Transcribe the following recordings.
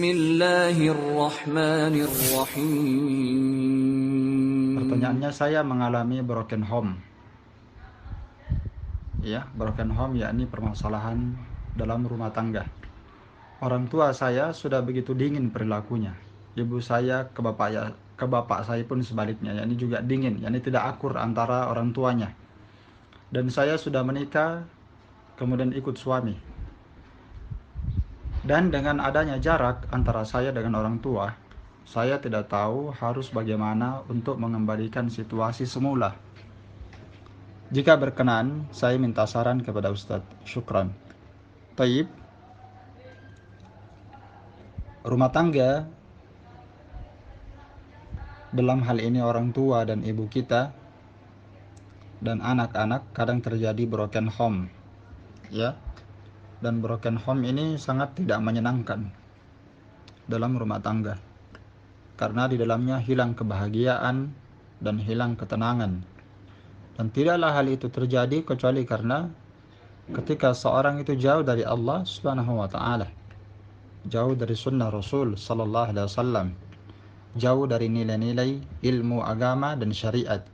Bismillahirrahmanirrahim. Pertanyaannya, saya mengalami broken home. Ya, broken home yakni permasalahan dalam rumah tangga. Orang tua saya sudah begitu dingin perilakunya. Ibu saya ke bapak saya pun sebaliknya, yakni juga dingin, yakni tidak akur antara orang tuanya. Dan saya sudah menikah, kemudian ikut suami. Dan dengan adanya jarak antara saya dengan orang tua, saya tidak tahu harus bagaimana untuk mengembalikan situasi semula. Jika berkenan, saya minta saran kepada Ustadz. Syukran. Taib. Rumah tangga, dalam hal ini orang tua dan ibu kita dan anak-anak, kadang terjadi broken home. Ya. Dan broken home ini sangat tidak menyenangkan dalam rumah tangga. Karena di dalamnya hilang kebahagiaan dan hilang ketenangan. Dan tidaklah hal itu terjadi kecuali karena ketika seorang itu jauh dari Allah Subhanahu wa taala, jauh dari sunnah Rasul sallallahu alaihi wasallam, jauh dari nilai-nilai ilmu agama dan syariat.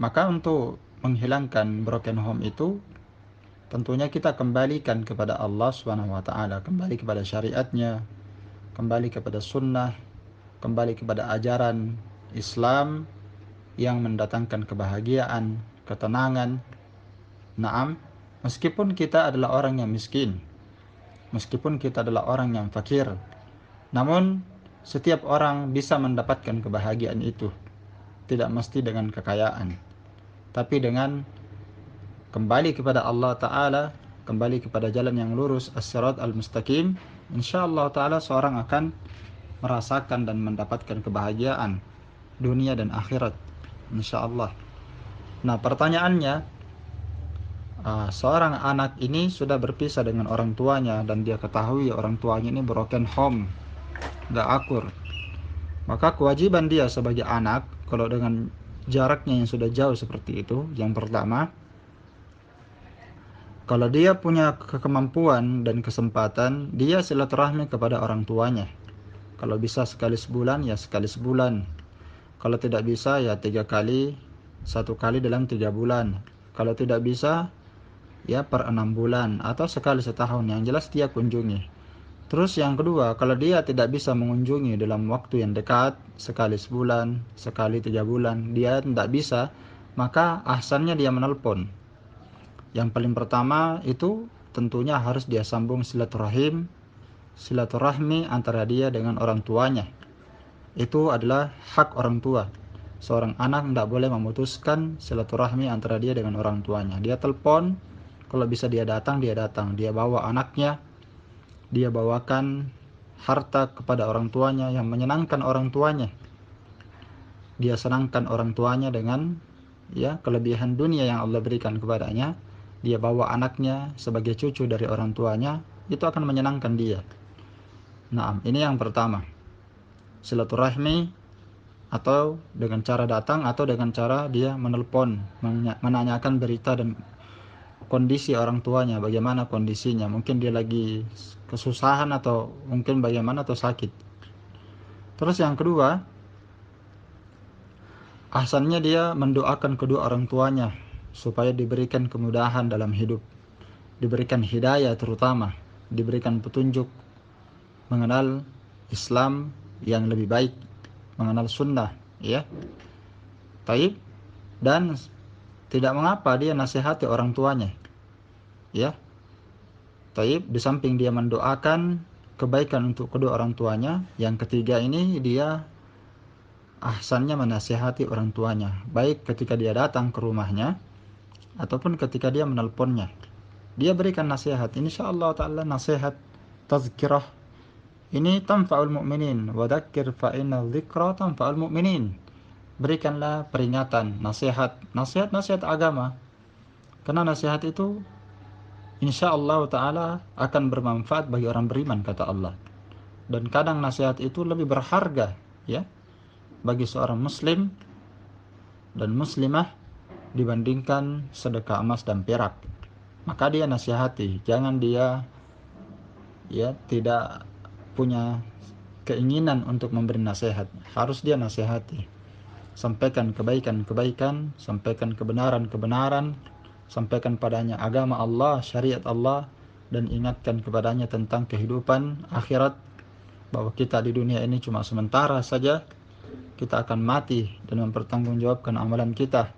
Maka untuk menghilangkan broken home itu, tentunya kita kembalikan kepada Allah Subhanahu wa taala, kembali kepada syariatnya, kembali kepada sunnah, kembali kepada ajaran Islam yang mendatangkan kebahagiaan, ketenangan. Naam, meskipun kita adalah orang yang miskin, meskipun kita adalah orang yang fakir, namun setiap orang bisa mendapatkan kebahagiaan itu. Tidak mesti dengan kekayaan, tapi dengan kembali kepada Allah Ta'ala, kembali kepada jalan yang lurus, as-sirat al-mustaqim. InsyaAllah Ta'ala seorang akan merasakan dan mendapatkan kebahagiaan dunia dan akhirat, InsyaAllah. Nah, pertanyaannya, seorang anak ini sudah berpisah dengan orang tuanya dan dia ketahui orang tuanya ini broken home, gak akur. Maka kewajiban dia sebagai anak, kalau dengan jaraknya yang sudah jauh seperti itu, yang pertama, kalau dia punya kemampuan dan kesempatan, dia silaturahmi kepada orang tuanya. Kalau bisa sekali sebulan, ya sekali sebulan. Kalau tidak bisa, ya 3 kali, 1 kali dalam 3 bulan. Kalau tidak bisa, ya per 6 bulan atau sekali setahun. Yang jelas dia kunjungi. Terus yang kedua, kalau dia tidak bisa mengunjungi dalam waktu yang dekat, sekali sebulan, sekali 3 bulan, dia tidak bisa, maka ahsannya dia menelpon. Yang paling pertama itu tentunya harus dia sambung silaturahmi antara dia dengan orang tuanya. Itu adalah hak orang tua. Seorang anak tidak boleh memutuskan silaturahmi antara dia dengan orang tuanya. Dia telepon, kalau bisa dia datang, dia bawa anaknya, dia bawakan harta kepada orang tuanya yang menyenangkan orang tuanya. Dia senangkan orang tuanya dengan kelebihan dunia yang Allah berikan kepadanya. Dia bawa anaknya sebagai cucu dari orang tuanya, itu akan menyenangkan dia. Nah, ini yang pertama. Silaturahmi atau dengan cara datang atau dengan cara dia menelpon, menanyakan berita dan kondisi orang tuanya, bagaimana kondisinya. Mungkin dia lagi kesusahan atau mungkin bagaimana atau sakit. Terus yang kedua, ahsannya dia mendoakan kedua orang tuanya supaya diberikan kemudahan dalam hidup, diberikan hidayah, terutama diberikan petunjuk mengenal Islam yang lebih baik, mengenal sunnah, ya. Taib. Dan tidak mengapa dia nasihati orang tuanya, ya. Taib. Di samping dia mendoakan kebaikan untuk kedua orang tuanya, yang ketiga ini dia ahsannya menasihati orang tuanya, baik ketika dia datang ke rumahnya ataupun ketika dia menelponnya. Dia berikan nasihat, insyaallah ta'ala nasihat tazkirah. Ini tanfa'ul mu'minin, wa dhakkir fa inna dzikra tanfa'ul mu'minin. Berikanlah peringatan, nasihat agama. Karena nasihat itu insyaallah ta'ala akan bermanfaat bagi orang beriman, kata Allah. Dan kadang nasihat itu lebih berharga, ya, bagi seorang muslim dan muslimah dibandingkan sedekah emas dan perak. Maka dia nasihati, jangan dia tidak punya keinginan untuk memberi nasihat, harus dia nasihati. Sampaikan kebaikan-kebaikan, sampaikan kebenaran-kebenaran, sampaikan padanya agama Allah, syariat Allah, dan ingatkan kepadanya tentang kehidupan akhirat, bahwa kita di dunia ini cuma sementara saja, kita akan mati dan mempertanggungjawabkan amalan kita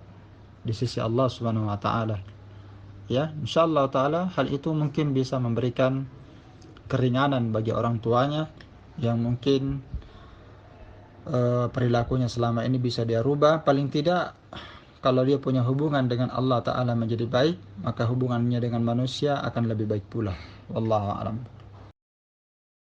di sisi Allah Subhanahu wa taala. Ya, insyaallah taala hal itu mungkin bisa memberikan keringanan bagi orang tuanya yang mungkin perilakunya selama ini bisa dia rubah. Paling tidak kalau dia punya hubungan dengan Allah Ta'ala menjadi baik, maka hubungannya dengan manusia akan lebih baik pula. Wallahu a'lam.